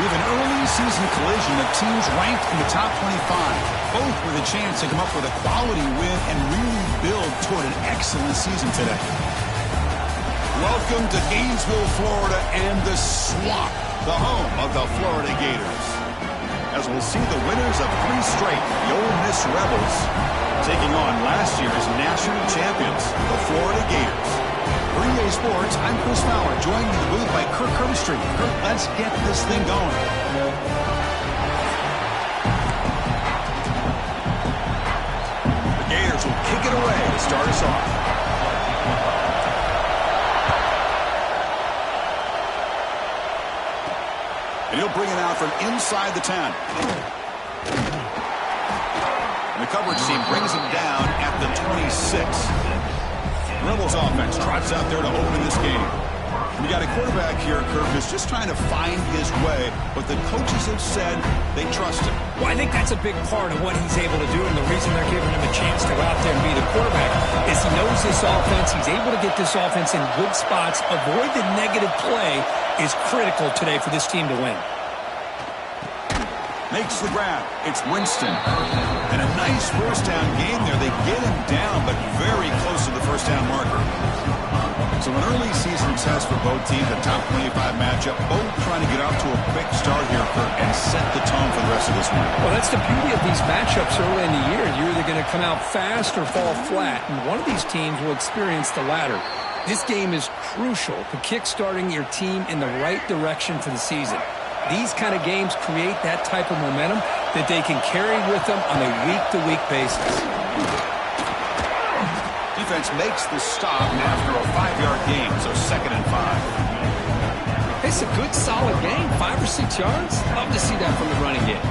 We have an early season collision of teams ranked in the top 25, both with a chance to come up with a quality win and really build toward an excellent season today. Welcome to Gainesville, Florida, and the Swamp, the home of the Florida Gators. As we'll see the winners of 3 straight, the Ole Miss Rebels, taking on last year's national champions, the Florida Gators. For EA Sports, I'm Chris Fowler, joined in the booth by Kirk Herbstreit. Kirk, let's get this thing going. The Gators will kick it away to start us off. And he'll bring it out from inside the 10. And the coverage team brings him down at the 26. Rebels offense trots out there to open this game. We got a quarterback here, Kirk, who's just trying to find his way, but the coaches have said they trust him. Well, I think that's a big part of what he's able to do, and the reason they're giving him a chance to go out there and be the quarterback is he knows this offense. He's able to get this offense in good spots. Avoid the negative play is critical today for this team to win. Makes the grab. It's Winston. And a nice first down game there. They get him down, but very close to the first down marker. So an early season test for both teams, a top 25 matchup, both trying to get off to a quick start here, Kirk, and set the tone for the rest of this one. Well, that's the beauty of these matchups early in the year. You're either going to come out fast or fall flat, and one of these teams will experience the latter. This game is crucial to kick-starting your team in the right direction for the season. These kind of games create that type of momentum that they can carry with them on a week-to-week basis. Defense makes the stop after a 5-yard gain, so 2nd and 5. It's a good, solid game, 5 or 6 yards. Love to see that from the running game.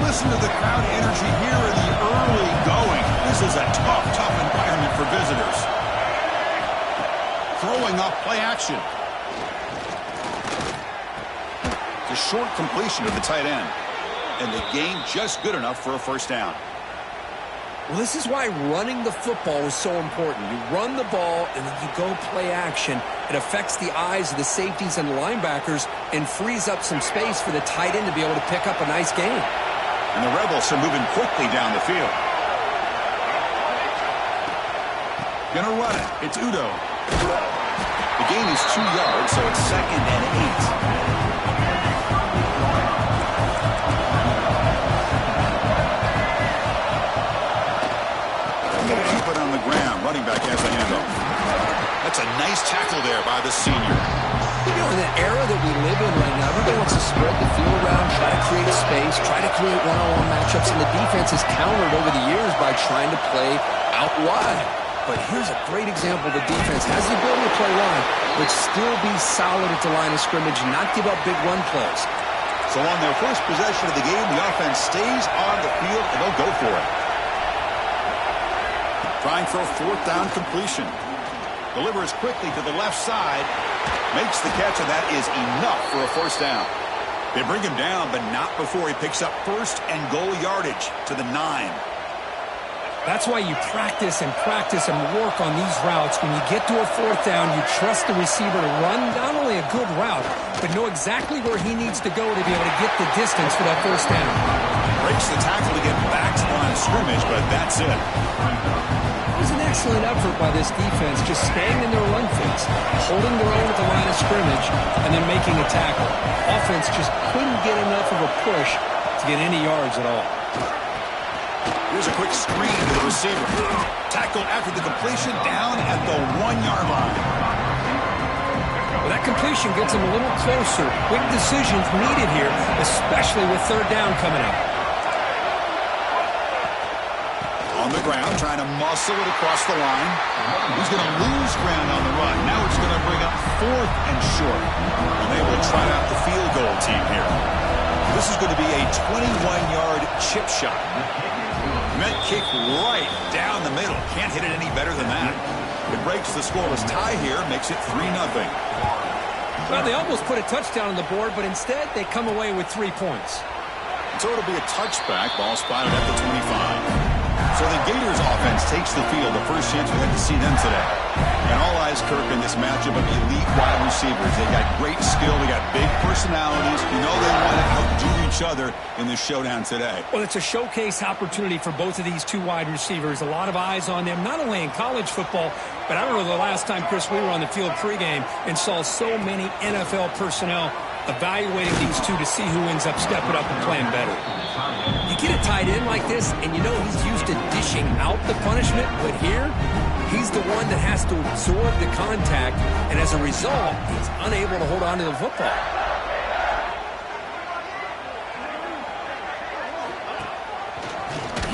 Listen to the crowd energy here in the early going. This is a tough environment for visitors. Throwing up play action. The short completion to the tight end. And the gain just good enough for a first down. Well, this is why running the football is so important. You run the ball, and then you go play action. It affects the eyes of the safeties and the linebackers and frees up some space for the tight end to be able to pick up a nice gain. And the Rebels are moving quickly down the field. Gonna run it. It's Udo. The gain is 2 yards, so it's 2nd and 8. Going to keep it on the ground. Running back has the handoff. That's a nice tackle there by the senior. You know, in the era that we live in right now, everybody wants to spread the field around, try to create space, try to create one-on-one matchups, and the defense has countered over the years by trying to play out wide. But here's a great example. The defense has the ability to play wide, but still be solid at the line of scrimmage, not give up big run plays. So on their first possession of the game, the offense stays on the field, and they'll go for it. Trying for a 4th down completion. Delivers quickly to the left side. Makes the catch, and that is enough for a first down. They bring him down, but not before he picks up 1st and goal yardage to the 9. That's why you practice and work on these routes. When you get to a 4th down, you trust the receiver to run not only a good route, but know exactly where he needs to go to be able to get the distance for that first down. Breaks the tackle to get back to the line of scrimmage, but that's it. It was an excellent effort by this defense, just staying in their run fits, holding their own at the line of scrimmage, and then making a tackle. Offense just couldn't get enough of a push to get any yards at all. Here's a quick screen to the receiver. Tackled after the completion down at the 1-yard line. Well, that completion gets him a little closer. Quick decisions needed here, especially with 3rd down coming up. On the ground, trying to muscle it across the line. He's going to lose ground on the run. Now it's going to bring up 4th and short. And they will try out the field goal team here. This is going to be a 21-yard chip shot. Met kick right down the middle. Can't hit it any better than that. It breaks the scoreless tie here, makes it 3-0. Well, they almost put a touchdown on the board, but instead they come away with 3 points. So it'll be a touchback. Ball spotted at the 25. So the Gators offense takes the field. The first chance we get to see them today. And all eyes, Kirk, in this matchup of elite wide receivers. They got great skill. They got big personalities. You know they want to outdo each other in this showdown today. Well, it's a showcase opportunity for both of these two wide receivers. A lot of eyes on them, not only in college football, but I don't know the last time, Chris, we were on the field pregame and saw so many NFL personnel evaluating these two to see who ends up stepping up and playing better. You get a tight end like this, and you know he's used to dishing out the punishment, but here, he's the one that has to absorb the contact, and as a result, he's unable to hold on to the football.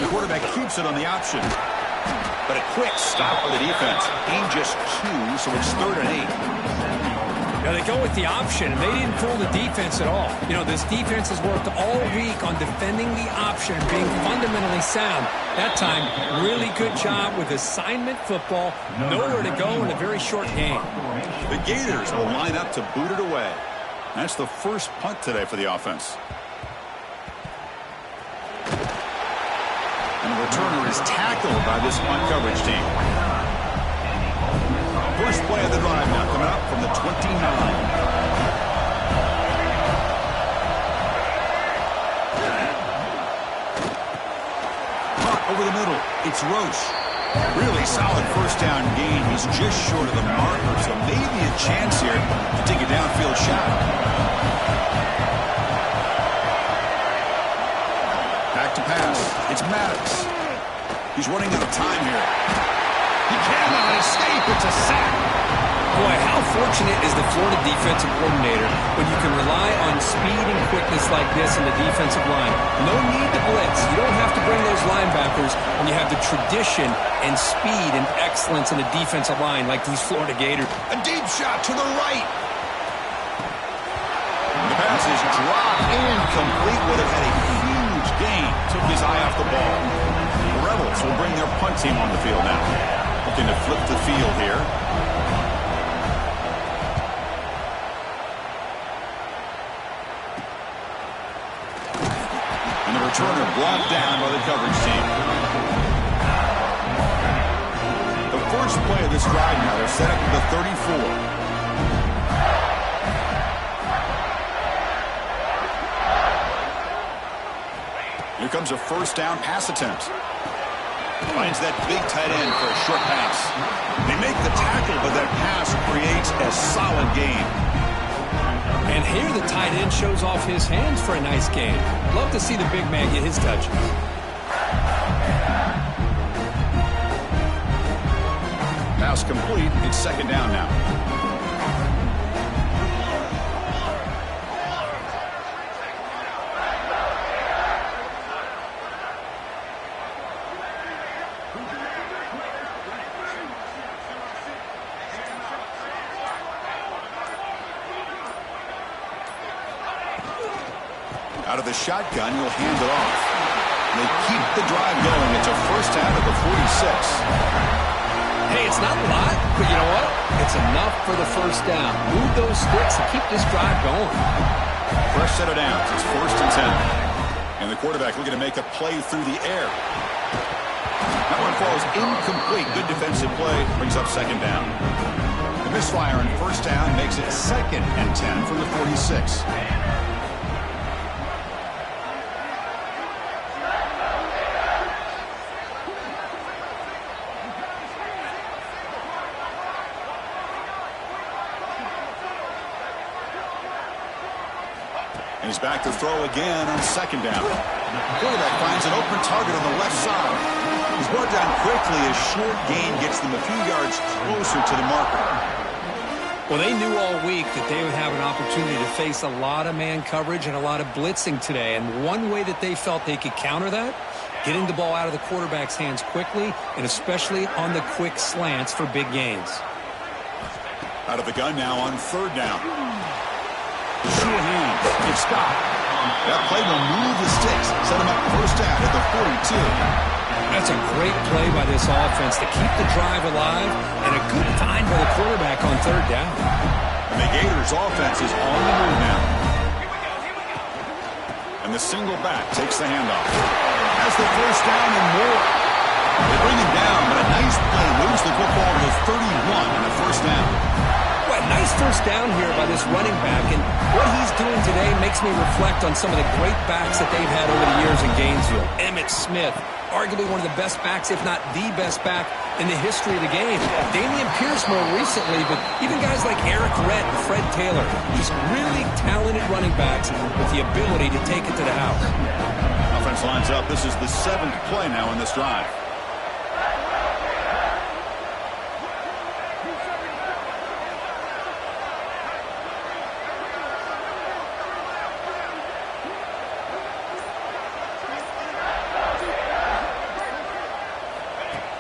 The quarterback keeps it on the option. But a quick stop for the defense. Gain just 2, so it's 3rd and 8. Now, they go with the option, and they didn't fool the defense at all. You know, this defense has worked all week on defending the option, being fundamentally sound. That time, really good job with assignment football. Nowhere to go in a very short game. The Gators will line up to boot it away. That's the first punt today for the offense. And the returner is tackled by this punt coverage team. First play of the drive now coming up from the 29. Caught over the middle. It's Roche. Really solid first down gain. He's just short of the marker, so maybe a chance here to take a downfield shot. Back to pass. It's Maddox. He's running out of time here. He cannot escape. It's a sack. Boy, how fortunate is the Florida defensive coordinator when you can rely on speed and quickness like this in the defensive line. No need to blitz. You don't have to bring those linebackers when you have the tradition and speed and excellence in the defensive line like these Florida Gators. A deep shot to the right. The pass is dropped incomplete. Would have had a huge gain. Took his eye off the ball. The Rebels will bring their punt team on the field now. Looking to flip the field here. And the returner blocked down by the coverage team. The first play of this drive now, they're set up at the 34. Here comes a first down pass attempt. Finds that big tight end for a short pass. They make the tackle, but that pass creates a solid gain. And here the tight end shows off his hands for a nice gain. Love to see the big man get his touches. Pass complete. It's second down now. Out of the shotgun, he'll hand it off. They keep the drive going. It's a first down at the 46. Hey, it's not a lot, but you know what? It's enough for the first down. Move those sticks and keep this drive going. Fresh set of downs. It's 1st and 10. And the quarterback looking to make a play through the air. That one falls incomplete. Good defensive play. Brings up second down. The misfire in first down makes it 2nd and 10 from the 46. And he's back to throw again on second down. Quarterback finds an open target on the left side. He's brought down quickly as short gain gets them a few yards closer to the marker. Well, they knew all week that they would have an opportunity to face a lot of man coverage and a lot of blitzing today. And one way that they felt they could counter that, getting the ball out of the quarterback's hands quickly, and especially on the quick slants for big gains. Out of the gun now on third down. Short hands. It's Scott. That play will move the sticks. Set him up first down at the 42. That's a great play by this offense to keep the drive alive and a good find by the quarterback on third down. And the Gators offense is on the move now. And the single back takes the handoff. Has the first down and more. They bring him down, but a nice play moves the football to 31 and a first down. Well, nice first down here by this running back, and what he's doing today makes me reflect on some of the great backs that they've had over the years in Gainesville. Emmitt Smith, arguably one of the best backs, if not the best back in the history of the game. Dameon Pierce more recently, but even guys like Eric Rett and Fred Taylor, just really talented running backs with the ability to take it to the house. Offense lines up. This is the 7th play now in this drive.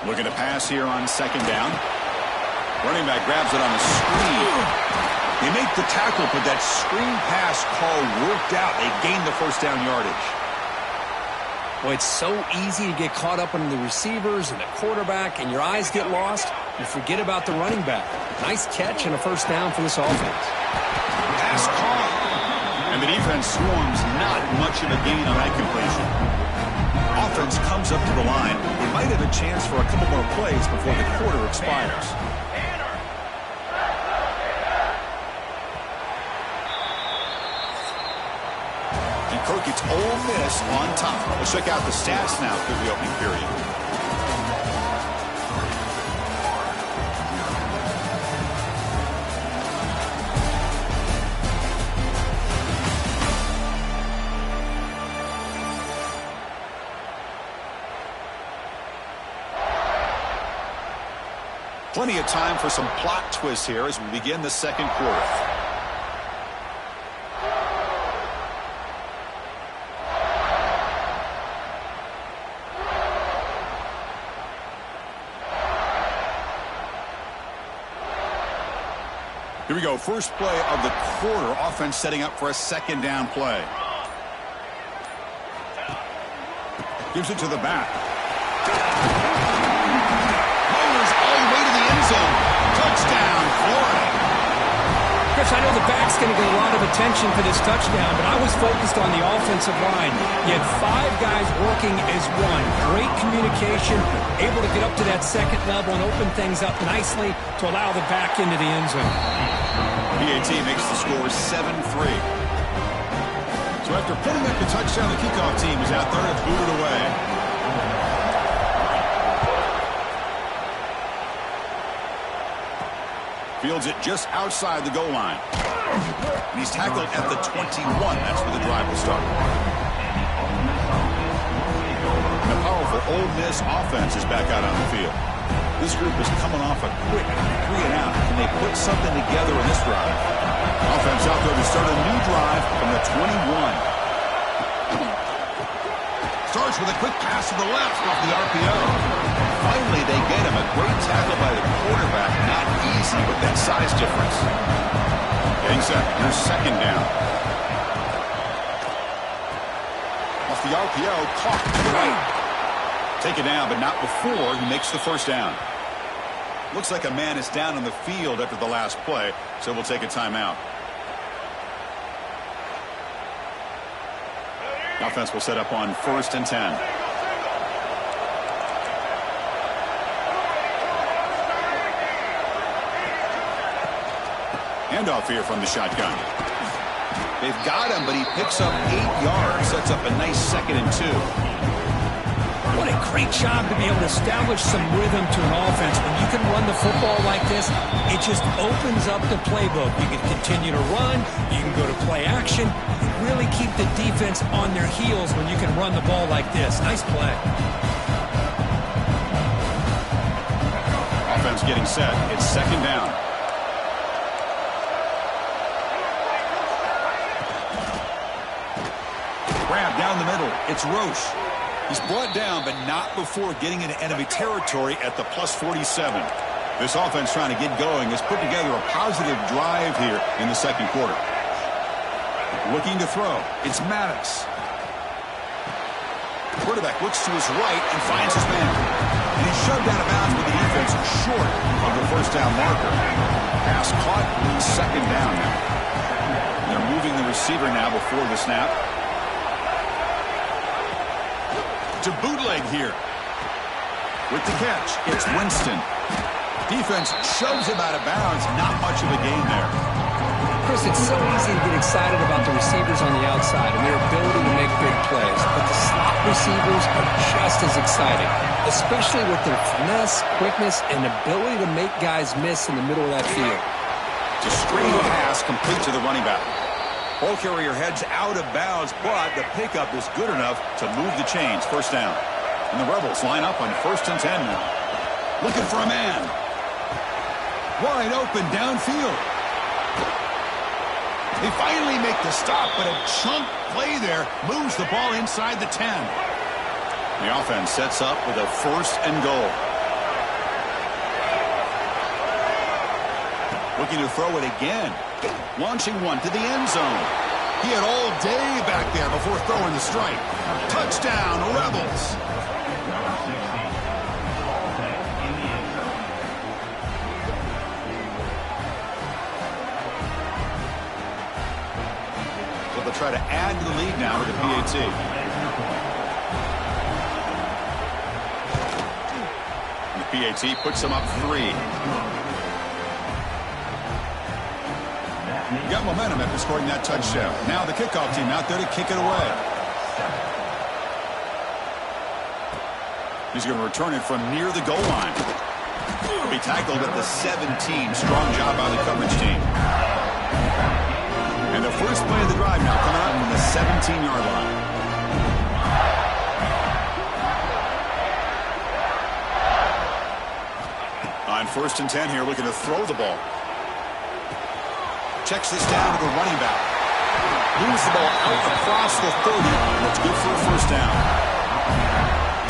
Looking to pass here on 2nd down. Running back grabs it on a screen. They make the tackle, but that screen pass call worked out. They gained the first down yardage. Well, it's so easy to get caught up in the receivers and the quarterback, and your eyes get lost. You forget about the running back. Nice catch and a first down for this offense. Pass caught. And the defense swarms. Not much of a gain on that completion. Offense comes up to the line. They might have a chance for a couple more plays before the quarter expires. And Kirk gets Ole Miss on top. Let's check out the stats now through the opening period. Plenty of time for some plot twists here as we begin the second quarter. Here we go. First play of the quarter. Offense setting up for a 2nd down play. Gives it to the back. Touchdown, Florida. Chris, I know the back's going to get a lot of attention for this touchdown, but I was focused on the offensive line. You had 5 guys working as one. Great communication, able to get up to that 2nd level and open things up nicely to allow the back into the end zone. PAT makes the score 7-3. So after putting up the touchdown, the kickoff team is out there to boot it away. Fields it just outside the goal line. And he's tackled at the 21. That's where the drive will start. And a powerful Ole Miss offense is back out on the field. This group is coming off a quick 3-and-out. Can they put something together in this drive? Offense out there to start a new drive from the 21. Starts with a quick pass to the left off the RPO. Finally, they get him. A great tackle by the quarterback. Not easy with that size difference. Getting set. Here's 2nd down. Off the RPO, caught to the right. Taken down, but not before he makes the first down. Looks like a man is down on the field after the last play, so we'll take a timeout. Offense will set up on 1st and 10. Handoff here from the shotgun. They've got him, but he picks up 8 yards. Sets up a nice 2nd and 2. What a great job to be able to establish some rhythm to an offense. When you can run the football like this, it just opens up the playbook. You can continue to run. You can go to play action. You really keep the defense on their heels when you can run the ball like this. Nice play. Offense getting set. It's 2nd down. Grab down the middle. It's Roche. He's brought down, but not before getting into enemy territory at the +47. This offense trying to get going has put together a positive drive here in the second quarter. Looking to throw. It's Maddox. Quarterback looks to his right and finds his man. And he's shoved out of bounds with the defense short of the first down marker. Pass caught. 2nd down now. They're moving the receiver now before the snap. To bootleg here. With the catch, it's Winston. Defense shoves him out of bounds. Not much of a gain there. Chris, it's so easy to get excited about the receivers on the outside and their ability to make big plays. But the slot receivers are just as exciting, especially with their finesse, quickness, and ability to make guys miss in the middle of that field. It's a straight pass complete to the running back. Ball carrier heads out of bounds, but the pickup is good enough to move the chains. First down. And the Rebels line up on 1st and 10 now. Looking for a man. Wide open downfield. They finally make the stop, but a chunk play there moves the ball inside the 10. The offense sets up with a 1st and goal. Looking to throw it again. Launching one to the end zone. He had all day back there before throwing the strike. Touchdown, Rebels. So they'll try to add to the lead now with the PAT. And the PAT puts them up 3. Got momentum after scoring that touchdown. Now the kickoff team out there to kick it away. He's going to return it from near the goal line. He'll be tackled at the 17. Strong job by the coverage team. And the first play of the drive now coming up from the 17-yard line. On 1st and 10 here, looking to throw the ball. Checks this down to the running back. Moves the ball out across the 30. That's good for a 1st down.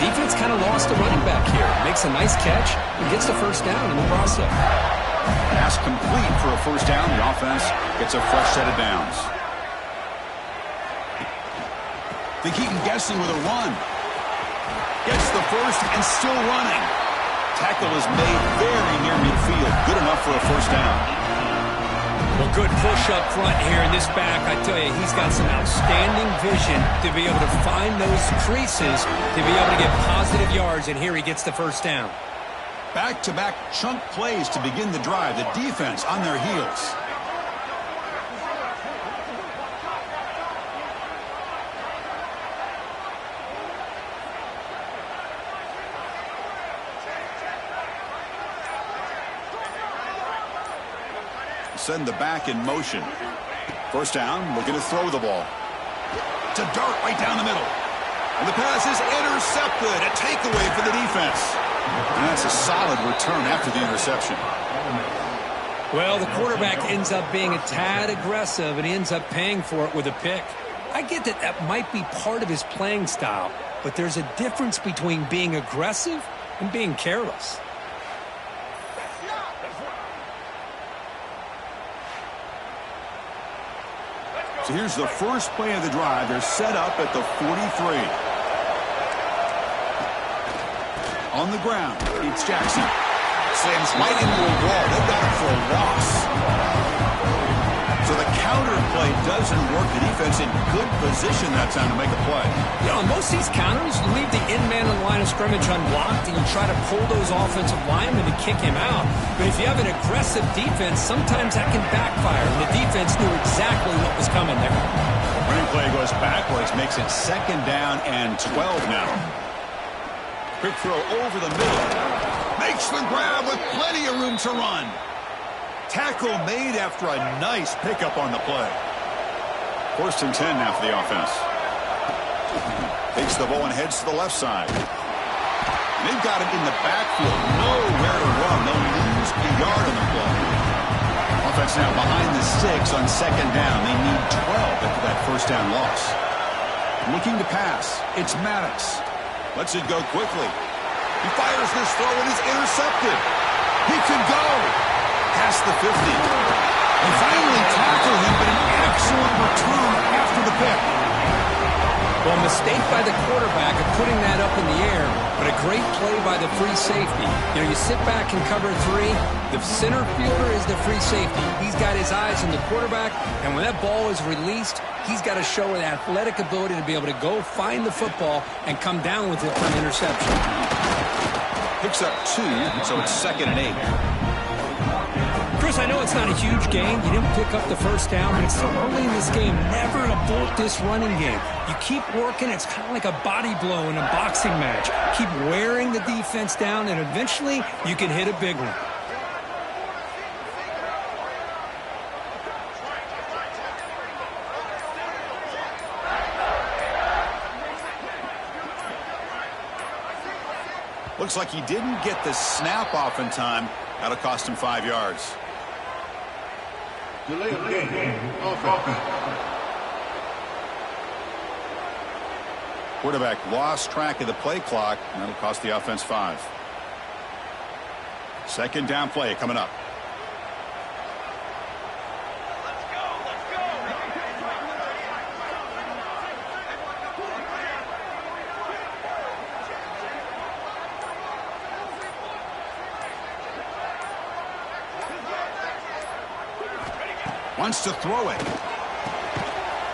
Defense kind of lost a running back here. Makes a nice catch and gets the 1st down in the process. Pass complete for a 1st down. The offense gets a fresh set of downs. They keep him guessing with a run. Gets the 1st and still running. Tackle is made very near midfield. Good enough for a 1st down. Well, good push up front here in this back. I tell you, he's got some outstanding vision to be able to find those creases, to be able to get positive yards, and here he gets the 1st down. Back-to-back chunk plays to begin the drive. The defense on their heels. Send the back in motion. 1st down, looking to throw the ball. It's a dart right down the middle. And the pass is intercepted. A takeaway for the defense. And that's a solid return after the interception. Well, the quarterback ends up being a tad aggressive, and he ends up paying for it with a pick. I get that that might be part of his playing style, but there's a difference between being aggressive and being careless. So here's the first play of the drive. They're set up at the 43. On the ground, it's Jackson. Slams right into a wall. They've got him for a loss. So the counter play doesn't work. The defense in good position that time to make a play. You know, on most of these counters, you leave the in man in the line of scrimmage unblocked, and you try to pull those offensive linemen to kick him out. But if you have an aggressive defense, sometimes that can backfire, and the defense knew exactly what was coming there. Running play goes backwards, makes it 2nd down and 12 now. Quick throw over the middle. Makes the grab with plenty of room to run. Tackle made after a nice pickup on the play. 1st and 10 now for the offense. Takes the ball and heads to the left side. They've got him in the backfield. Nowhere to run. They'll lose a yard on the play. Offense now behind the 6 on 2nd down. They need 12 after that 1st down loss. Looking to pass. It's Maddox. Lets it go quickly. He fires this throw and is intercepted. He could go past the 50. They finally tackle him, but an excellent return after the pick. Well, a mistake by the quarterback of putting that up in the air, but a great play by the free safety. You know, you sit back and cover 3. The center fielder is the free safety. He's got his eyes on the quarterback, and when that ball is released, he's got to show an athletic ability to be able to go find the football and come down with it for an interception. picks up 2, so it's 2nd and 8. Chris, I know it's not a huge gain. You didn't pick up the first down, but it's so early in this game. Never abort this running game. You keep working. It's kind of like a body blow in a boxing match. Keep wearing the defense down, and eventually you can hit a big one. Looks like he didn't get the snap off in time. That'll cost him 5 yards. Delay of game. Offense. Quarterback lost track of the play clock, and that'll cost the offense 5. 2nd down play coming up. Wants to throw it.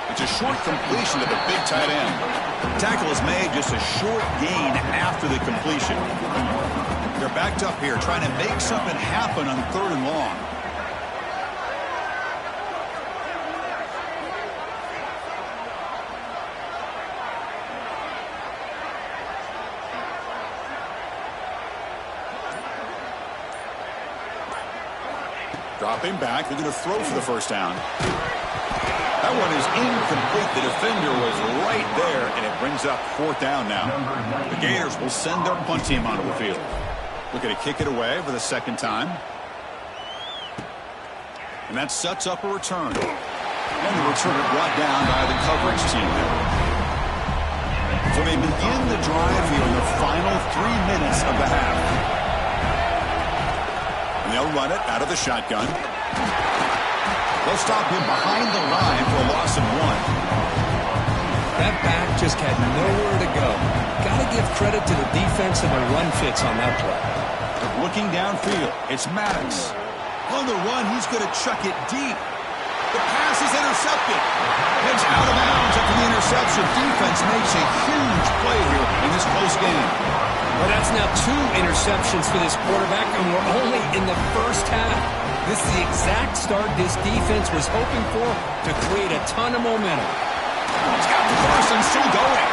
It's a short completion to the big tight end. Tackle is made, just a short gain after the completion. They're backed up here trying to make something happen on 3rd and long. Dropping back, they're going to throw for the first down. That one is incomplete. The defender was right there, and it brings up 4th down now. The Gators will send their punt team onto the field. Looking to kick it away for the 2nd time. And that sets up a return. And the returner brought down by the coverage team there. So they begin the drive here in the final 3 minutes of the half. And they'll run it out of the shotgun. They'll stop him behind the line for a loss of 1. That back just had nowhere to go. Got to give credit to the defense and the run fits on that play. Looking downfield, it's Maddox. On the run, he's going to chuck it deep. The pass is intercepted. It's out of bounds after the interception. Defense makes a huge play here in this close game. Well, that's now 2 interceptions for this quarterback, and we're only in the first half. This is the exact start this defense was hoping for to create a ton of momentum. He's got the first and still going.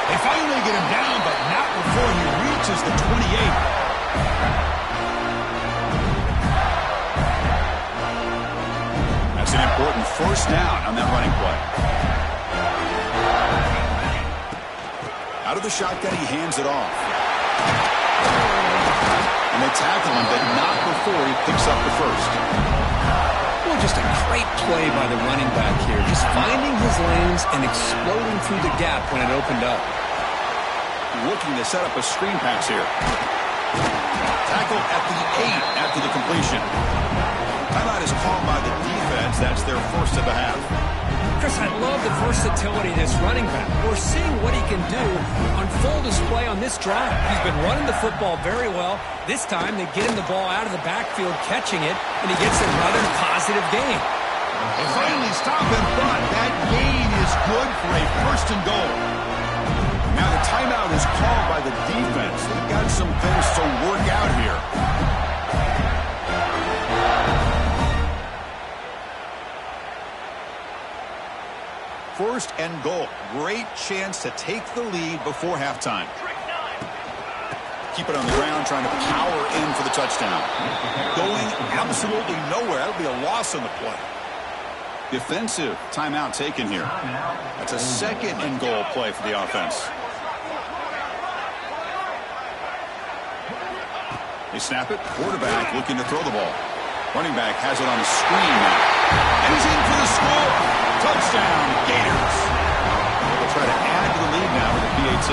They finally get him down, but not before he reaches the 28. That's an important first down on that running play. Out of the shotgun, he hands it off. And they tackle him, but not before he picks up the first. Well, just a great play by the running back here. Just finding his lanes and exploding through the gap when it opened up. Looking to set up a screen pass here. Tackled at the 8 after the completion. Timeout is called by the defense. That's their first of the half. Chris, I love the versatility of this running back. We're seeing what he can do on full display on this drive. He's been running the football very well. This time, they get him the ball out of the backfield, catching it, and he gets another positive gain. They finally stop him, but that gain is good for a first and goal. Now the timeout is called by the defense. They've got some things to work out here. First and goal. Great chance to take the lead before halftime. Keep it on the ground, trying to power in for the touchdown. Going absolutely nowhere. That'll be a loss on the play. Defensive timeout taken here. That's a second and goal play for the offense. They snap it. Quarterback looking to throw the ball. Running back has it on the screen now. And he's in for the score. Touchdown, Gators. They'll try to add to the lead now with the PAT.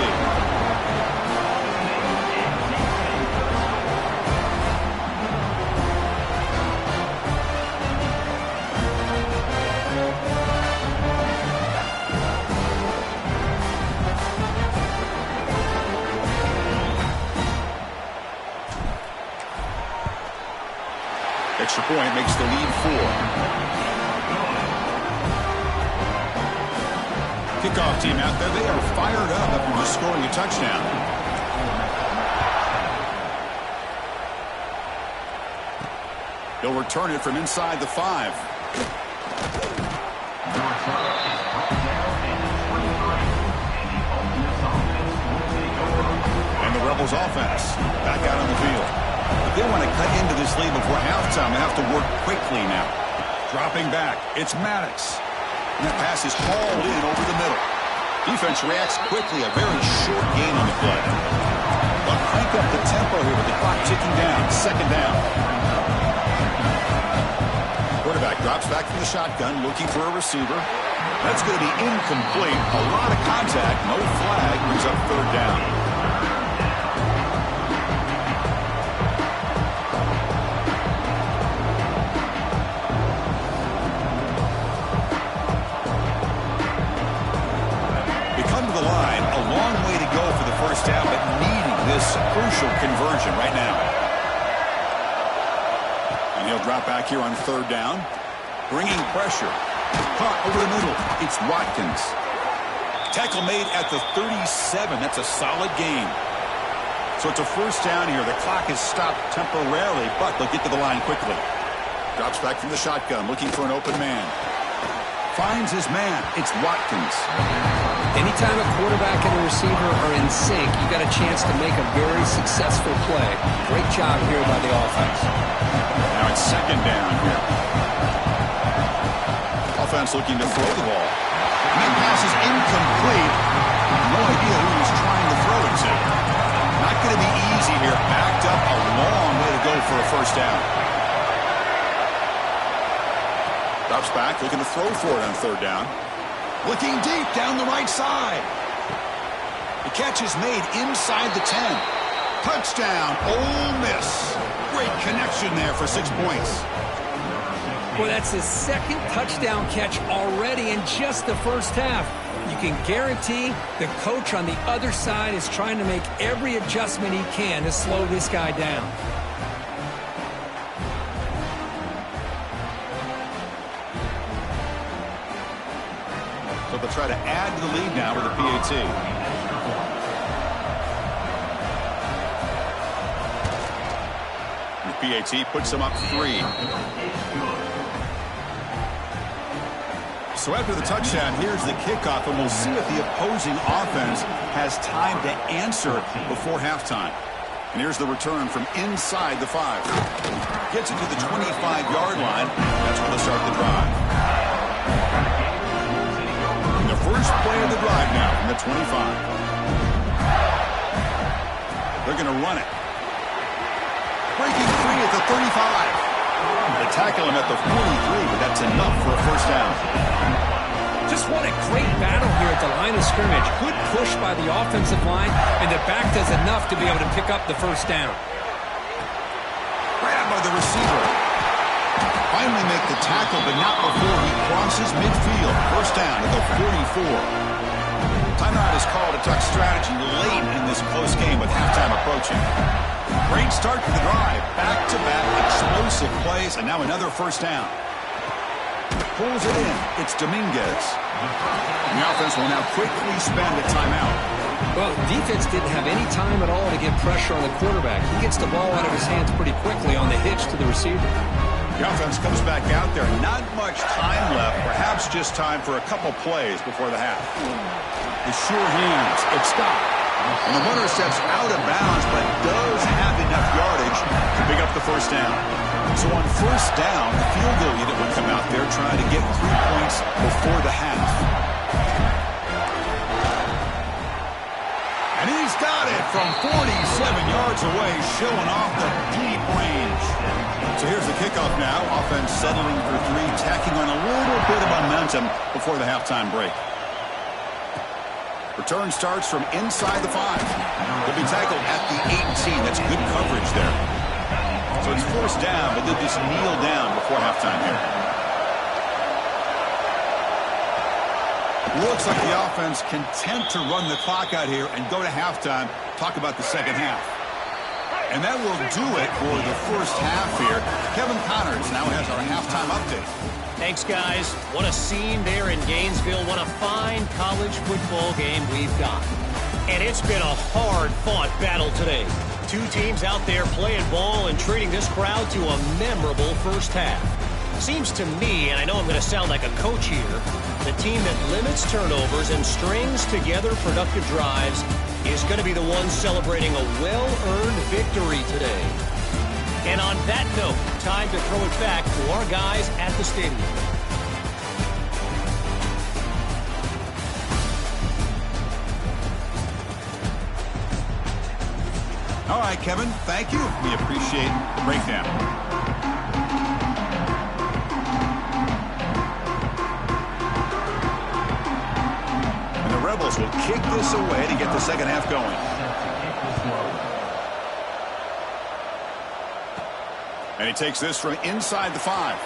Extra point makes the lead 4. Kickoff team out there. They are fired up after just scoring a touchdown. He'll return it from inside the 5. And the Rebels offense back out on the field. If they want to cut into this lead before halftime, they have to work quickly now. Dropping back, it's Maddox. And that pass is hauled in over the middle. Defense reacts quickly, a very short gain on the play. They'll crank up the tempo here with the clock ticking down. Second down. Quarterback drops back from the shotgun, looking for a receiver. That's going to be incomplete. A lot of contact, no flag, brings up third down. Down, but needing this crucial conversion right now. And he'll drop back here on third down, bringing pressure. Caught over the middle. It's Watkins. Tackle made at the 37. That's a solid gain. So it's a first down here. The clock is stopped temporarily, but they'll get to the line quickly. Drops back from the shotgun, looking for an open man. Finds his man. It's Watkins. Anytime a quarterback and a receiver are in sync, you got a chance to make a very successful play. Great job here by the offense. Now it's second down here. Offense looking to throw the ball. And that pass is incomplete. No idea who he's trying to throw it to. Not going to be easy here. Backed up a long way to go for a first down. Drops back, looking to throw for it on third down. Looking deep down the right side. The catch is made inside the 10. Touchdown, Ole Miss. Great connection there for 6 points. Well, that's his second touchdown catch already in just the first half. You can guarantee the coach on the other side is trying to make every adjustment he can to slow this guy down. So they'll try to add to the lead now with a PAT. And the PAT puts them up 3. So after the touchdown, here's the kickoff, and we'll see if the opposing offense has time to answer before halftime. And here's the return from inside the 5. Gets it to the 25-yard line. That's where they'll start the drive. First play of the drive now from the 25. They're going to run it. Breaking free at the 35. They tackle him at the 43, but that's enough for a first down. Just what a great battle here at the line of scrimmage. Good push by the offensive line, and the back does enough to be able to pick up the first down. Grabbed by the receiver. Finally make the tackle, but not before he crosses midfield. First down at the 44. Timeout is called to talk strategy late in this close game with halftime approaching. Great start to the drive. Back-to-back explosive plays, and now another first down. Pulls it in. It's Dominguez. And the offense will now quickly spend a timeout. Well, defense didn't have any time at all to get pressure on the quarterback. He gets the ball out of his hands pretty quickly on the hitch to the receiver. The offense comes back out there. Not much time left. Perhaps just time for a couple plays before the half. The sure hands. It's stopped. And the runner steps out of bounds, but does have enough yardage to pick up the first down. So on first down, the field goal unit would come out there trying to get 3 points before the half. And he's got it from 47 yards away, showing off the deep range. So here's the kickoff now. Offense settling for 3, tacking on a little bit of momentum before the halftime break. Return starts from inside the 5. He'll be tackled at the 18. That's good coverage there. So it's forced down, but they'll just kneel down before halftime here. Looks like the offense content to run the clock out here and go to halftime. Talk about the second half. And that will do it for the first half here. Kevin Connors now has our halftime update. Thanks, guys. What a scene there in Gainesville. What a fine college football game we've got. And it's been a hard-fought battle today. Two teams out there playing ball and treating this crowd to a memorable first half. Seems to me, and I know I'm going to sound like a coach here, the team that limits turnovers and strings together productive drives is going to be the one celebrating a well-earned victory today. And on that note, time to throw it back to our guys at the stadium. All right, Kevin, thank you. We appreciate the breakdown. And the Rebels will kick this away to get the second half going. And he takes this from inside the 5.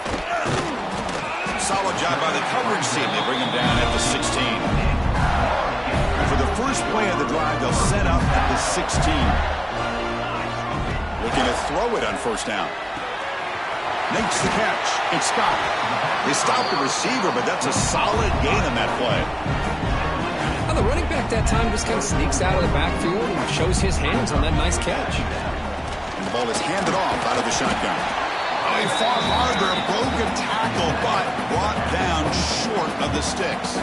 Solid job by the coverage team. They bring him down at the 16. For the first play of the drive, they'll set up at the 16. Looking to throw it on first down. Makes the catch. It's Scott. They stopped the receiver, but that's a solid gain on that play. Now the running back that time just kind of sneaks out of the backfield and shows his hands on that nice catch. And the ball is handed off out of the shotgun. Oh, he fought harder, broke a tackle, but brought down short of the sticks.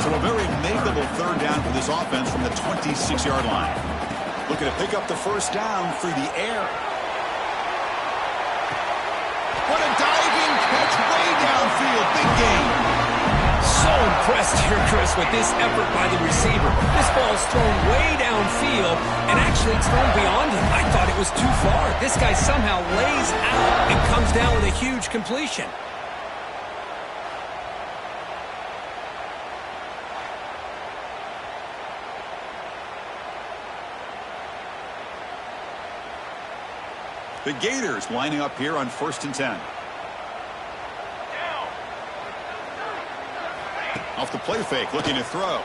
So a very makeable third down for this offense from the 26-yard line. Looking to pick up the first down through the air. What a diving catch way downfield. Big gain. So impressed here, Chris, with this effort by the receiver. This ball is thrown way downfield, and actually it's thrown beyond him. I thought it was too far. This guy somehow lays out and comes down with a huge completion. The Gators lining up here on 1st and 10. Off the play fake, looking to throw.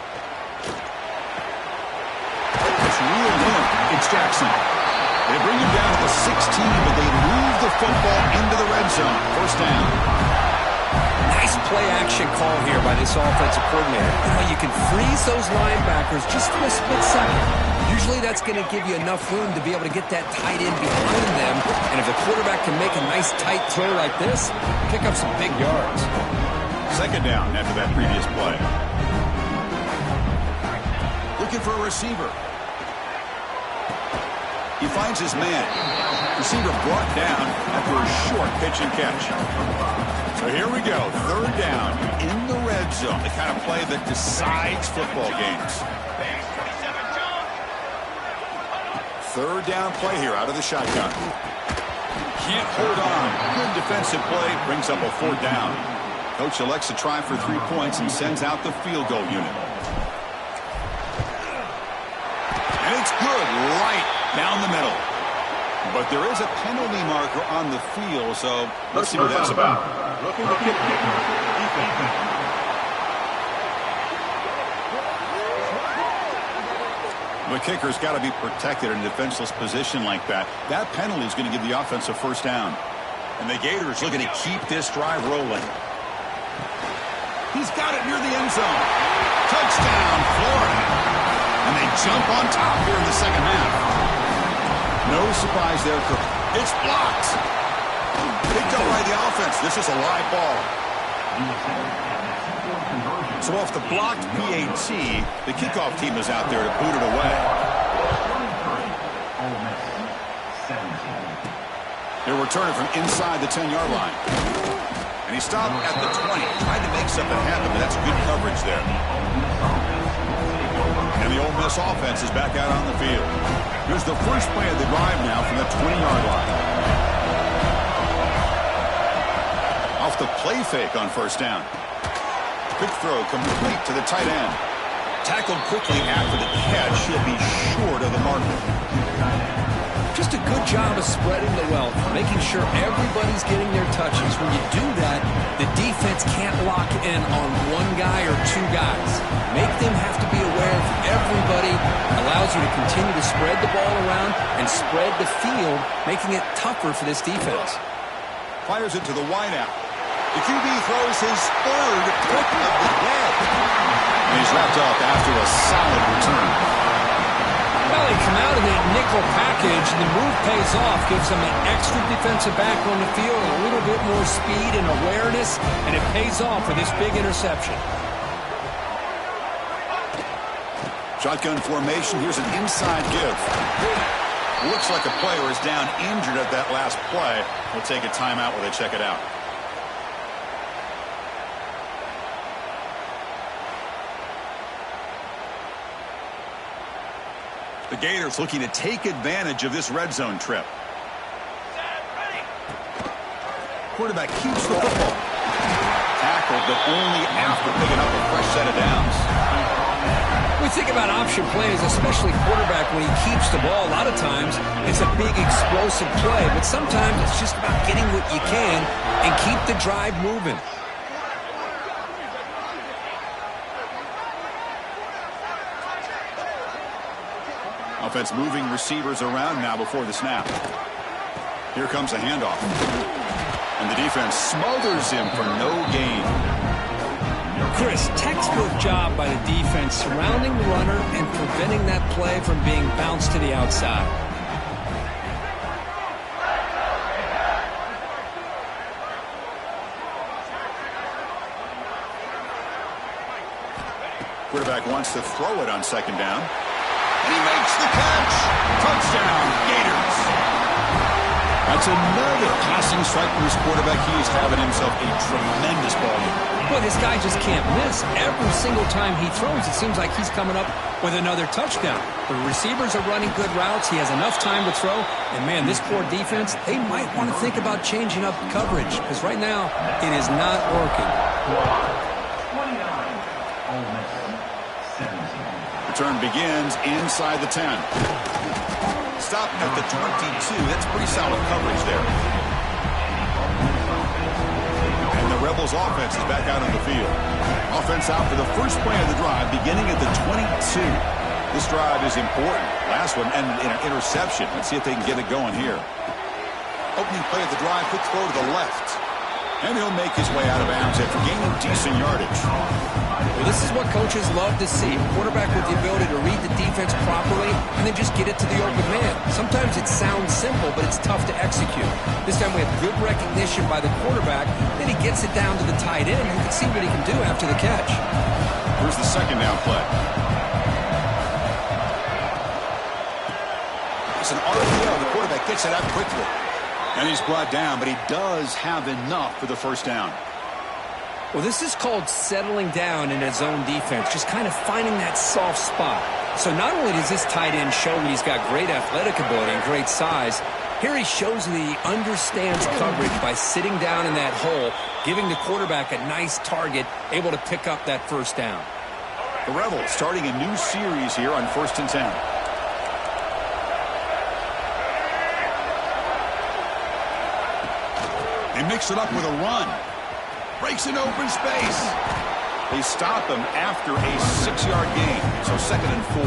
It's reeled in. It's Jackson. They bring him down at the 16, but they move the football into the red zone. First down. Nice play action call here by this offensive coordinator. You know, you can freeze those linebackers just for a split second. Usually that's going to give you enough room to be able to get that tight end behind them. And if the quarterback can make a nice tight throw like this, pick up some big yards. Second down after that previous play. Looking for a receiver. He finds his man. Receiver brought down after a short pitch and catch. So here we go. Third down in the red zone. The kind of play that decides football games. Third down play here out of the shotgun. Can't hold on. Good defensive play. Brings up a fourth down. Coach elects to try for 3 points and sends out the field goal unit. And it's good right down the middle. But there is a penalty marker on the field, so let's see what that's about. The kicker's got to be protected in a defenseless position like that. That penalty is going to give the offense a first down. And the Gators looking to keep this drive rolling. He's got it near the end zone. Touchdown, Florida. And they jump on top here in the second half. No surprise there. It's blocked. Picked up by the offense. This is a live ball. So off the blocked PAT, the kickoff team is out there to boot it away. They're returning from inside the 10-yard line. And he stopped at the 20, tried to make something happen, but that's good coverage there. And the Ole Miss offense is back out on the field. Here's the first play of the drive now from the 20-yard line. Off the play fake on first down. Quick throw complete to the tight end. Tackled quickly after the catch. He'll be short of the marker. Just a good job of spreading the wealth, making sure everybody's getting their touches. When you do that, the defense can't lock in on one guy or two guys. Make them have to be aware of everybody. Allows you to continue to spread the ball around and spread the field, making it tougher for this defense. Fires it to the wideout. The QB throws his third pick of the day. And he's wrapped up after a solid return. Well, they come out in that nickel package, and the move pays off, gives them an extra defensive back on the field, a little bit more speed and awareness, and it pays off for this big interception. Shotgun formation. Here's an inside give. Looks like a player is down injured at that last play. We'll take a timeout while they check it out. The Gators looking to take advantage of this red zone trip. Quarterback keeps the football. Tackled, but only after picking up a fresh set of downs. We think about option plays, especially quarterback, when he keeps the ball. A lot of times, it's a big explosive play, but sometimes it's just about getting what you can and keep the drive moving. Offense moving receivers around now before the snap. Here comes a handoff. And the defense smothers him for no gain. Chris, textbook job by the defense surrounding the runner and preventing that play from being bounced to the outside. Quarterback wants to throw it on second down. And he makes the catch. Touchdown, Gators. That's another passing strike for his quarterback. He is having himself a tremendous ball game. Well, this guy just can't miss. Every single time he throws, it seems like he's coming up with another touchdown. The receivers are running good routes. He has enough time to throw. And, man, this poor defense, they might want to think about changing up coverage because right now it is not working. Return begins inside the 10. Stop at the 22. That's pretty solid coverage there. And the Rebels offense is back out on the field. Offense out for the first play of the drive, beginning at the 22. This drive is important. Last one, and an interception. Let's see if they can get it going here. Opening play of the drive, quick throw to the left. And he'll make his way out of bounds after gaining decent yardage. Well, this is what coaches love to see. A quarterback with the ability to read the defense properly and then just get it to the open man. Sometimes it sounds simple, but it's tough to execute. This time we have good recognition by the quarterback. Then he gets it down to the tight end. You can see what he can do after the catch. Here's the second down play. It's an RPO. The quarterback gets it out quickly. And he's brought down, but he does have enough for the first down. Well, this is called settling down in his own defense, just kind of finding that soft spot. So not only does this tight end show that he's got great athletic ability and great size, here he shows that he understands coverage by sitting down in that hole, giving the quarterback a nice target, able to pick up that first down. The Rebels starting a new series here on 1st and 10. They mix it up with a run. Breaks an open space. They stop him after a 6-yard gain. So 2nd and 4.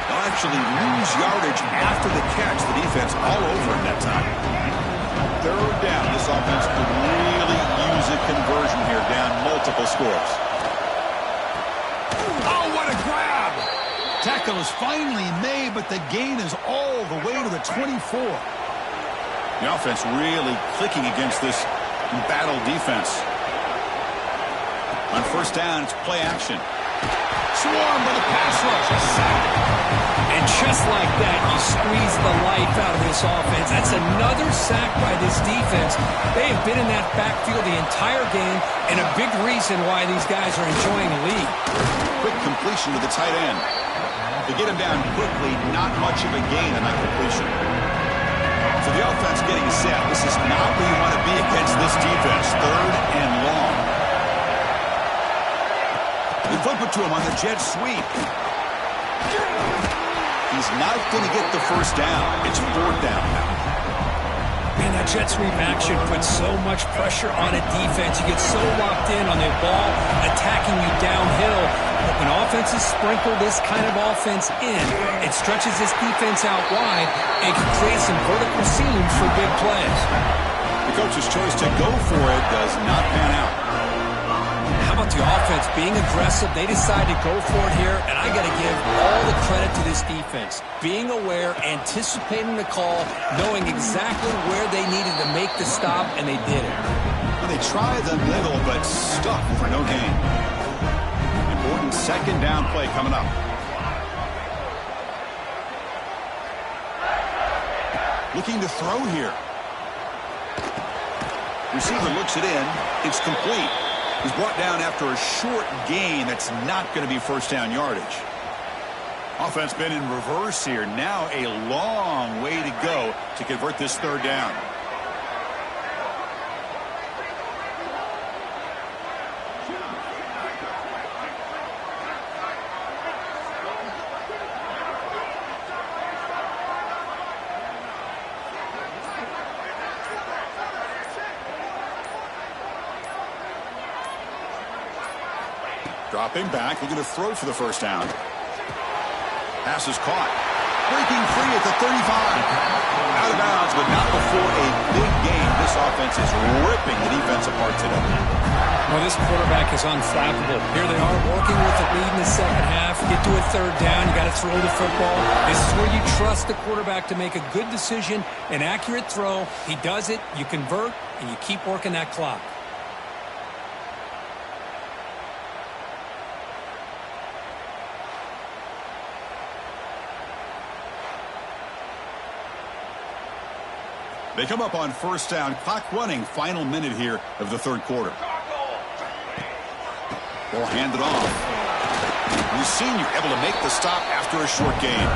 They'll actually lose yardage after the catch. The defense all over him that time. 3rd down. This offense could really use a conversion here, down multiple scores. Oh, what a grab! Tackle is finally made, but the gain is all the way to the 24. The offense really clicking against this battle defense. On 1st down, it's play action. Swarm by the pass rush. A sack. And just like that, you squeeze the life out of this offense. That's another sack by this defense. They have been in that backfield the entire game, and a big reason why these guys are enjoying the lead. Quick completion to the tight end. To get him down quickly, not much of a gain on that completion. So the offense getting set. This is not where you want to be against this defense. 3rd and long. They flip it to him on the jet sweep. He's not going to get the first down. It's 4th down now. Man, that Jet sweep action puts so much pressure on a defense. You get so locked in on the ball attacking you downhill. But when offenses sprinkle this kind of offense in, it stretches this defense out wide and can create some vertical seams for big plays. The coach's choice to go for it does not pan out. How about the offense being aggressive? They decide to go for it here, and I got to give all the credit to this defense. Being aware, anticipating the call, knowing exactly where they needed to make the stop, and they did it. Well, they tried the middle, but stuck for no gain. Important second down play coming up. Looking to throw here. Receiver looks it in. It's complete. He's brought down after a short gain. That's not going to be first down yardage. Offense been in reverse here. Now a long way to go to convert this third down. Dropping back, looking to throw for the first down. Pass is caught. Breaking free at the 35. Out of bounds, but not before a big game. This offense is ripping the defense apart today. Well, this quarterback is unflappable. Here they are working with the lead in the second half. Get to a third down, you got to throw the football. This is where you trust the quarterback to make a good decision, an accurate throw. He does it, you convert, and you keep working that clock. They come up on first down. Clock running. Final minute here of the third quarter. Ball handed off. Senior able to make the stop after a short gain.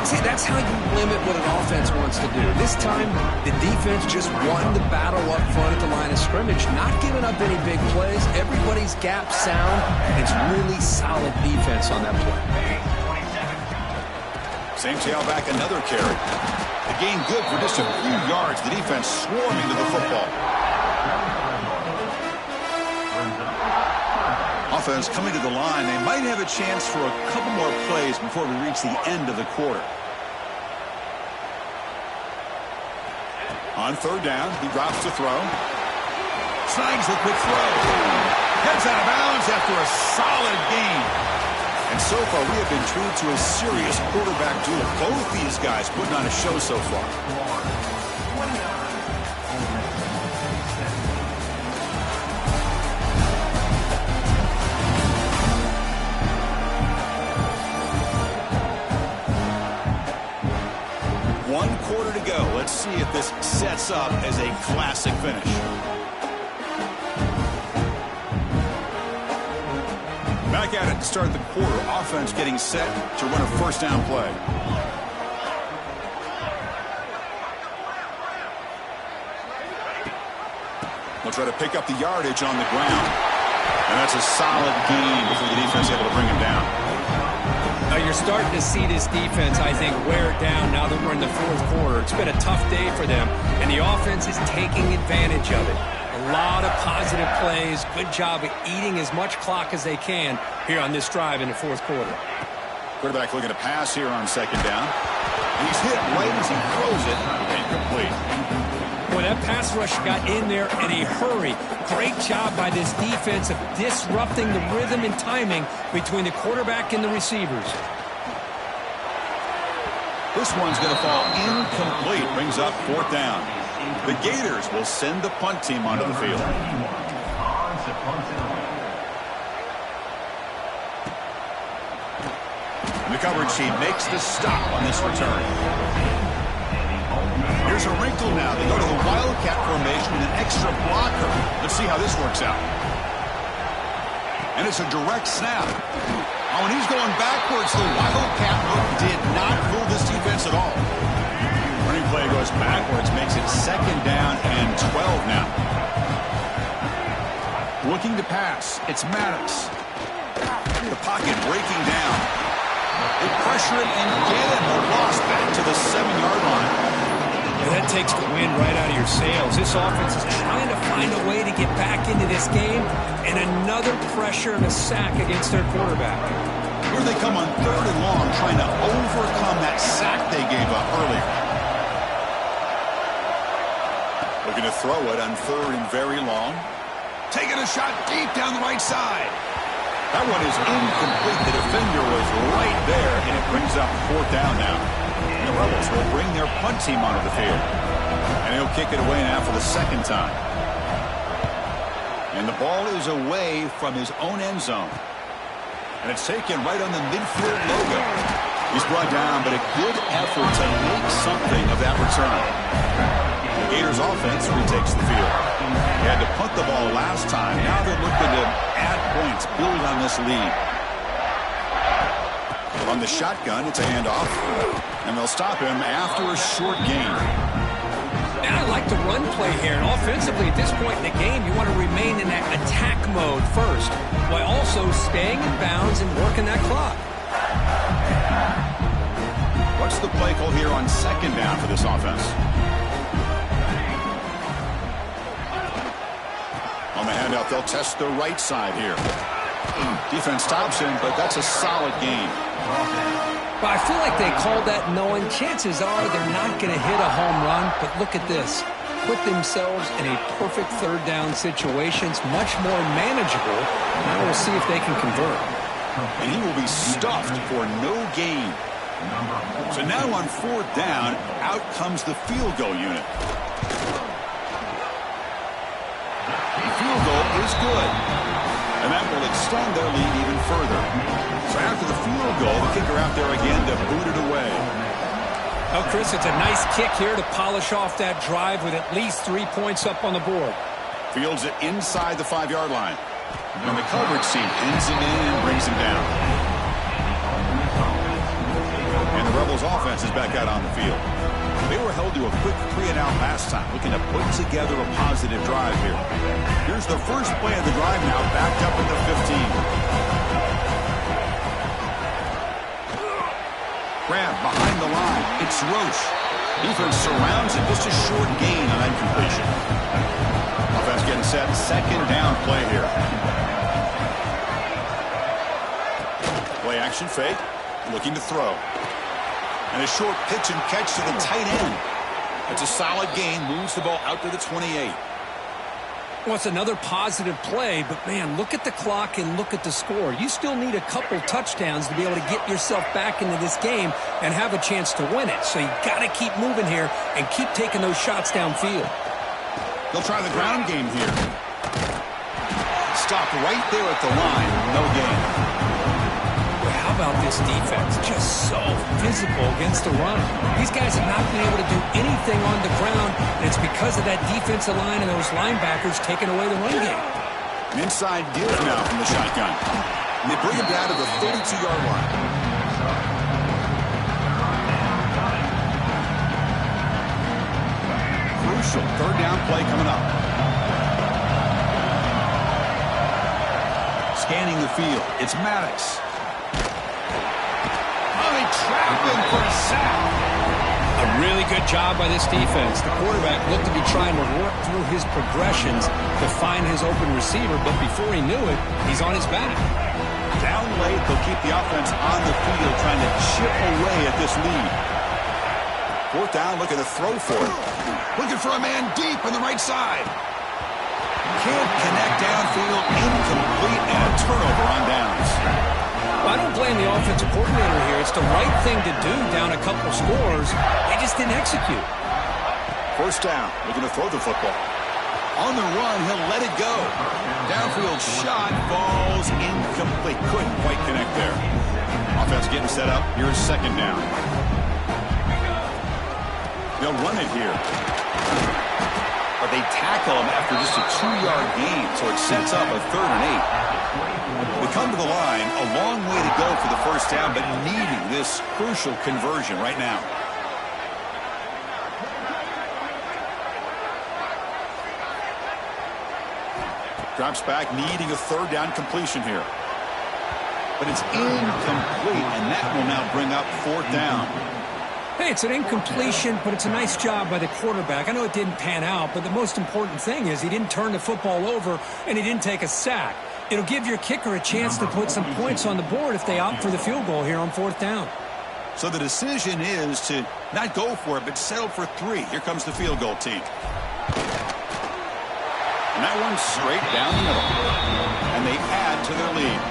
See, that's how you limit what an offense wants to do. This time, the defense just won the battle up front at the line of scrimmage, not giving up any big plays. Everybody's gap sound. It's really solid defense on that play. Same tailback, another carry. The gain good for just a few yards. The defense swarming to the football. Offense coming to the line. They might have a chance for a couple more plays before we reach the end of the quarter. On third down, he drops to throw. Snags the quick throw. Heads out of bounds after a solid gain. And so far, we have been treated to a serious quarterback duel. Both these guys putting on a show so far. One quarter to go. Let's see if this sets up as a classic finish. Back at it to start the quarter. Offense getting set to run a first down play. They'll try to pick up the yardage on the ground. And that's a solid gain before the defense able to bring him down. Now you're starting to see this defense, I think, wear it down now that we're in the fourth quarter. It's been a tough day for them, and the offense is taking advantage of it. A lot of positive plays. Good job of eating as much clock as they can here on this drive in the fourth quarter. Quarterback looking to pass here on second down. And he's hit right as he throws it. Incomplete. Boy, that pass rush got in there in a hurry. Great job by this defense of disrupting the rhythm and timing between the quarterback and the receivers. This one's going to fall incomplete. Brings up fourth down. The Gators will send the punt team onto the field. The coverage team makes the stop on this return. Here's a wrinkle now. They go to the Wildcat formation and an extra blocker. Let's see how this works out. And it's a direct snap. Oh, and he's going backwards. The Wildcat look did not fool this defense at all. Running play goes backwards, makes it second down and 12 now. Looking to pass. It's Maddox. The pocket breaking down. They pressure it and get it. A loss back to the 7-yard line. That takes the wind right out of your sails. This offense is trying to find a way to get back into this game, and another pressure and a sack against their quarterback. Here they come on 3rd and long, trying to overcome that sack they gave up earlier. Looking to throw it on 3rd and very long. Taking a shot deep down the right side. That one is incomplete. The defender was right there, and it brings up 4th down now. The Rebels will bring their punt team onto the field. And he'll kick it away now for the 2nd time. And the ball is away from his own end zone. And it's taken right on the midfield logo. He's brought down, but a good effort to make something of that return. The Gators offense retakes the field. They had to punt the ball last time. Now they're looking to add points, build on this lead. On the shotgun, it's a handoff. And they'll stop him after a short gain. And I like the run play here. And offensively, at this point in the game, you want to remain in that attack mode first, while also staying in bounds and working that clock. What's the play call here on 2nd down for this offense? On the handout, they'll test the right side here. Defense stops him, but that's a solid gain. But I feel like they called that knowing chances are they're not going to hit a home run. But look at this. Put themselves in a perfect 3rd down situation. It's much more manageable. Now we'll see if they can convert. And he will be stuffed for no gain. So now on 4th down, out comes the field goal unit. The field goal is good. And that will extend their lead even further. So after the field goal, the kicker out there again to boot it away. Oh, Chris, it's a nice kick here to polish off that drive with at least 3 points up on the board. Fields it inside the 5-yard line. And the coverage team pins him in and brings him down. And the Rebels offense is back out on the field. They were held to a quick 3-and-out last time, looking to put together a positive drive here. Here's the first play of the drive now, backed up at the 15. Grab behind the line. It's Roche. Defense surrounds it. Just a short gain on that completion. Offense getting set. 2nd down play here. Play action fake. Looking to throw. And a short pitch and catch to the tight end. It's a solid gain. Moves the ball out to the 28. Well, it's another positive play, but, man, look at the clock and look at the score. You still need a couple touchdowns to be able to get yourself back into this game and have a chance to win it. So you got to keep moving here and keep taking those shots downfield. They'll try the ground game here. Stopped right there at the line. No gain. How about this defense? Just so physical against the run. These guys have not been able to do anything on the ground, and it's because of that defensive line and those linebackers taking away the run game. An inside give now from the shotgun. And they bring him down to the 32-yard line. Crucial 3rd down play coming up. Scanning the field. It's Maddox. Trapping for a sack. A really good job by this defense. The quarterback looked to be trying to work through his progressions to find his open receiver, but before he knew it, he's on his back. Down late, they'll keep the offense on the field, trying to chip away at this lead. 4th down, looking to throw for it. Looking for a man deep on the right side. Can't connect downfield, incomplete, and a turnover on downs. I don't blame the offensive coordinator here. It's the right thing to do down a couple scores. They just didn't execute. 1st down, looking to throw the football. On the run, he'll let it go. Downfield shot, falls incomplete. Couldn't quite connect there. Offense getting set up. Here's 2nd down. They'll run it here. But they tackle him after just a 2-yard gain, so it sets up a 3rd and 8. They come to the line, a long way to go for the 1st down, but needing this crucial conversion right now. Drops back, needing a 3rd down completion here. But it's incomplete, and that will now bring up 4th down. Hey, it's an incompletion, but it's a nice job by the quarterback. I know it didn't pan out, but the most important thing is he didn't turn the football over and he didn't take a sack. It'll give your kicker a chance to put some points on the board if they opt for the field goal here on 4th down. So the decision is to not go for it, but settle for 3. Here comes the field goal team. And that one's straight down the middle. And they add to their lead.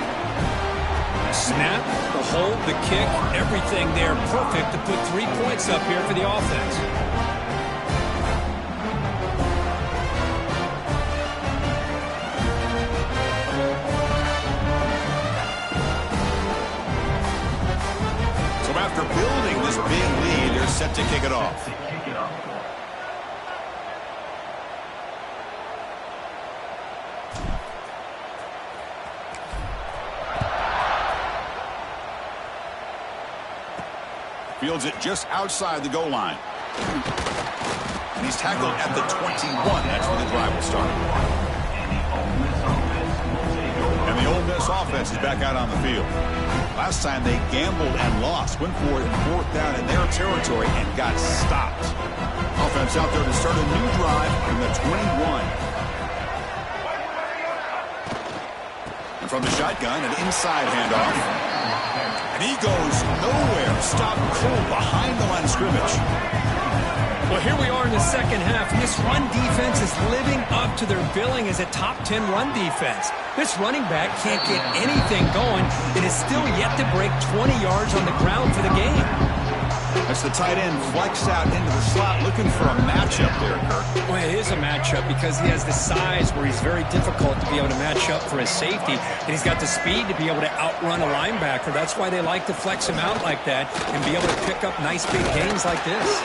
Snap, the hold, the kick, everything there perfect to put 3 points up here for the offense. So after building this big lead, they're set to kick it off. Fields it just outside the goal line. And he's tackled at the 21. That's where the drive will start. And the Ole Miss offense is back out on the field. Last time they gambled and lost. Went for it 4th down in their territory and got stopped. Offense out there to start a new drive from the 21. And from the shotgun, an inside handoff. And he goes nowhere. Stop cold behind the line of scrimmage. Well, here we are in the second half, and this run defense is living up to their billing as a top 10 run defense. This running back can't get anything going and is still yet to break 20 yards on the ground for the game. That's the tight end flex out into the slot, looking for a matchup there, Kirk. Well, it is a matchup because he has the size where he's very difficult to be able to match up for his safety, and he's got the speed to be able to outrun a linebacker. That's why they like to flex him out like that and be able to pick up nice big gains like this.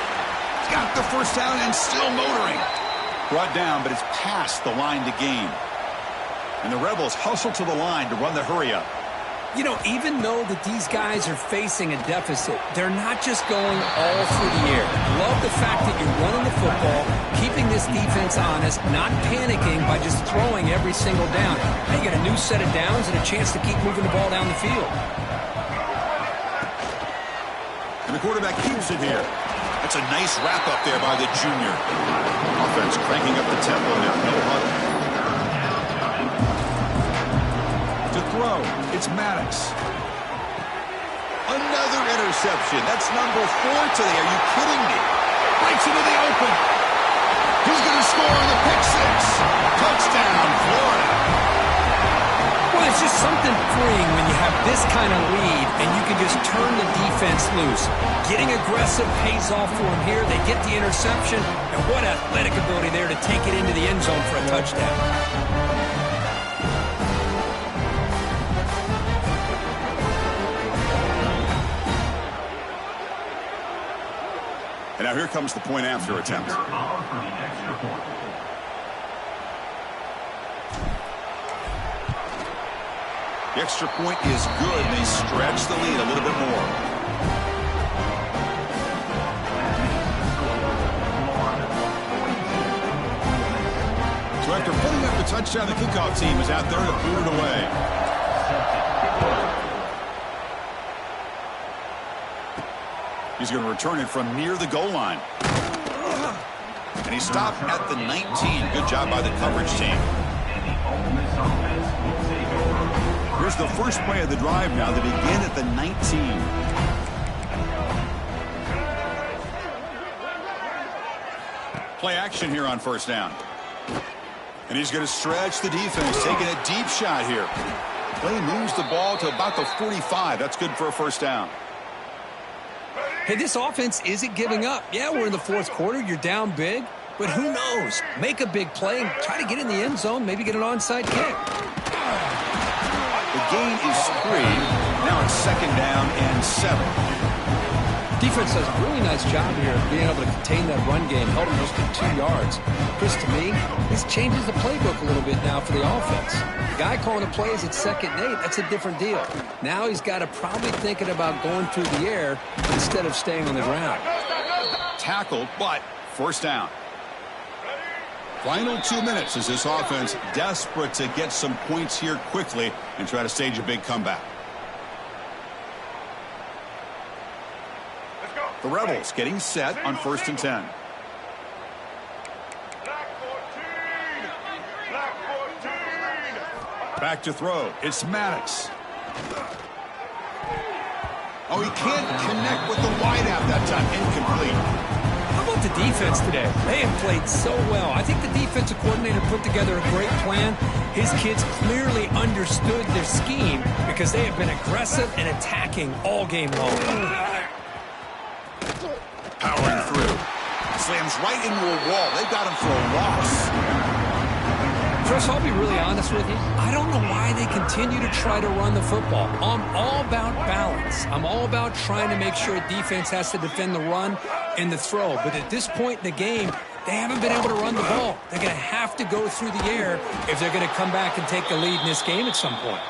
Got the first down and still motoring. Brought down, but it's past the line to gain. And the Rebels hustle to the line to run the hurry-up. You know, even though that these guys are facing a deficit, they're not just going all through the air. Love the fact that you're running the football, keeping this defense honest, not panicking by just throwing every single down. Now you got a new set of downs and a chance to keep moving the ball down the field. And the quarterback keeps it here. That's a nice wrap up there by the junior. Offense cranking up the tempo there. No huddle. To throw, it's Maddox. Another interception. That's number 4 today. Are you kidding me? Breaks into the open. He's going to score on the pick 6. Touchdown, Florida. Well, it's just something freeing when you have this kind of lead and you can just turn the defense loose. Getting aggressive pays off for them here. They get the interception, and what athletic ability there to take it into the end zone for a touchdown. And now here comes the point after attempt. The extra point is good. They stretch the lead a little bit more. So after putting up the touchdown, the kickoff team is out there to boot it away. He's going to return it from near the goal line. And he stopped at the 19. Good job by the coverage team. Here's the first play of the drive now. They begin at the 19. Play action here on first down. And he's going to stretch the defense, taking a deep shot here. Play moves the ball to about the 45. That's good for a first down. Hey, this offense isn't giving up. Yeah, we're in the 4th quarter. You're down big. But who knows? Make a big play and try to get in the end zone, maybe get an onside kick. The gain is 3. Now it's 2nd down and 7. Defense does a really nice job here of being able to contain that run game, held him just to 2 yards. Chris, to me, this changes the playbook a little bit now for the offense. The guy calling the plays at 2nd and 8, that's a different deal. Now he's got to probably thinking about going through the air instead of staying on the ground. Tackled, but first down. Final 2 minutes as this offense desperate to get some points here quickly and try to stage a big comeback. Let's go. The Rebels getting set on 1st and 10. Back to throw. It's Maddox. Oh, he can't connect with the wideout that time. Incomplete. How about the defense today? They have played so well. I think the defensive coordinator put together a great plan. His kids clearly understood their scheme because they have been aggressive and attacking all game long. Powering through. Slams right into a wall. They've got him for a loss. Chris, I'll be really honest with you. I don't know why they continue to try to run the football. I'm all about balance. I'm all about trying to make sure defense has to defend the run and the throw. But at this point in the game, they haven't been able to run the ball. They're going to have to go through the air if they're going to come back and take the lead in this game at some point.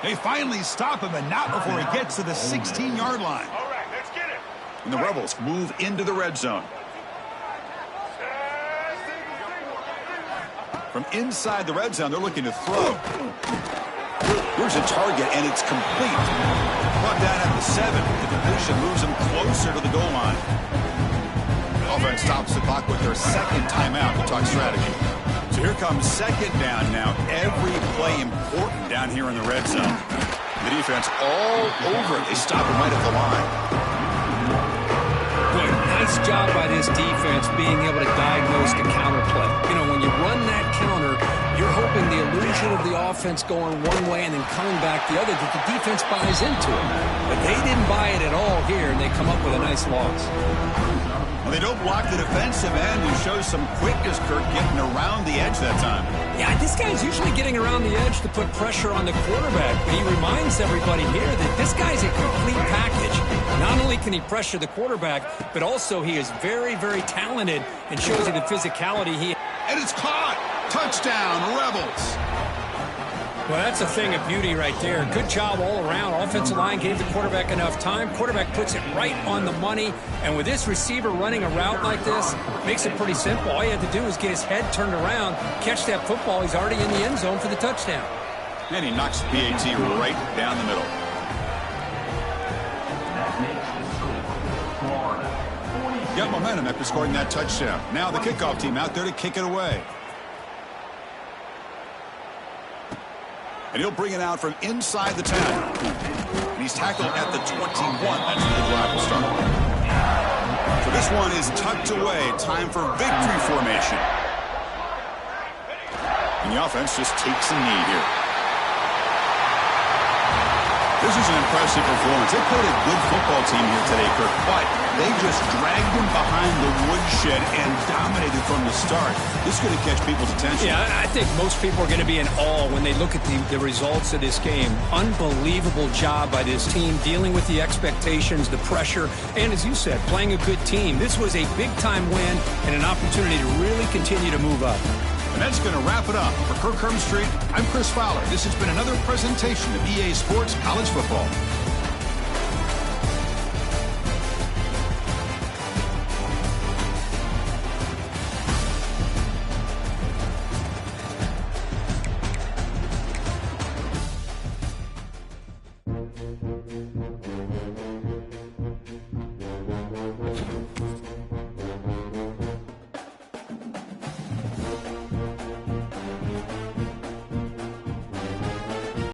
They finally stop him, and not before he gets to the 16-yard line. All right, let's get it. And the Rebels move into the red zone. From inside the red zone, they're looking to throw. Here's a target, and it's complete. Brought down at the 7. The completion moves him closer to the goal line. Offense stops the clock with their second timeout to talk strategy. So here comes 2nd down now. Every play important down here in the red zone. The defense all over it. They stop him right at the line. Good. Nice job by this defense being able to diagnose the counter play. You know, when you run that counter, you're hoping the illusion of the offense going one way and then coming back the other, that the defense buys into it. But they didn't buy it at all here, and they come up with a nice loss. Well, they don't block the defensive end, who shows some quickness, Kirk, getting around the edge that time. Yeah, this guy's usually getting around the edge to put pressure on the quarterback, but he reminds everybody here that this guy's a complete package. Not only can he pressure the quarterback, but also he is very, very talented and shows you the physicality he... And it's caught! Touchdown, Rebels! Well, that's a thing of beauty right there. Good job all around. Offensive line gave the quarterback enough time. Quarterback puts it right on the money. And with this receiver running a route like this, makes it pretty simple. All you have to do is get his head turned around, catch that football. He's already in the end zone for the touchdown. And he knocks the PAT right down the middle. Got momentum after scoring that touchdown. Now the kickoff team out there to kick it away. And he'll bring it out from inside the 10. And he's tackled at the 21. That's where the drive will start. So this one is tucked away. Time for victory formation. And the offense just takes a knee here. This is an impressive performance. They played a good football team here today, Kirk, but they just dragged them behind the woodshed and dominated from the start. This is going to catch people's attention. Yeah, I think most people are going to be in awe when they look at the results of this game. Unbelievable job by this team, dealing with the expectations, the pressure, and as you said, playing a good team. This was a big-time win and an opportunity to really continue to move up. And that's going to wrap it up. For Kirk Herbstreit, I'm Chris Fowler. This has been another presentation of EA Sports College Football.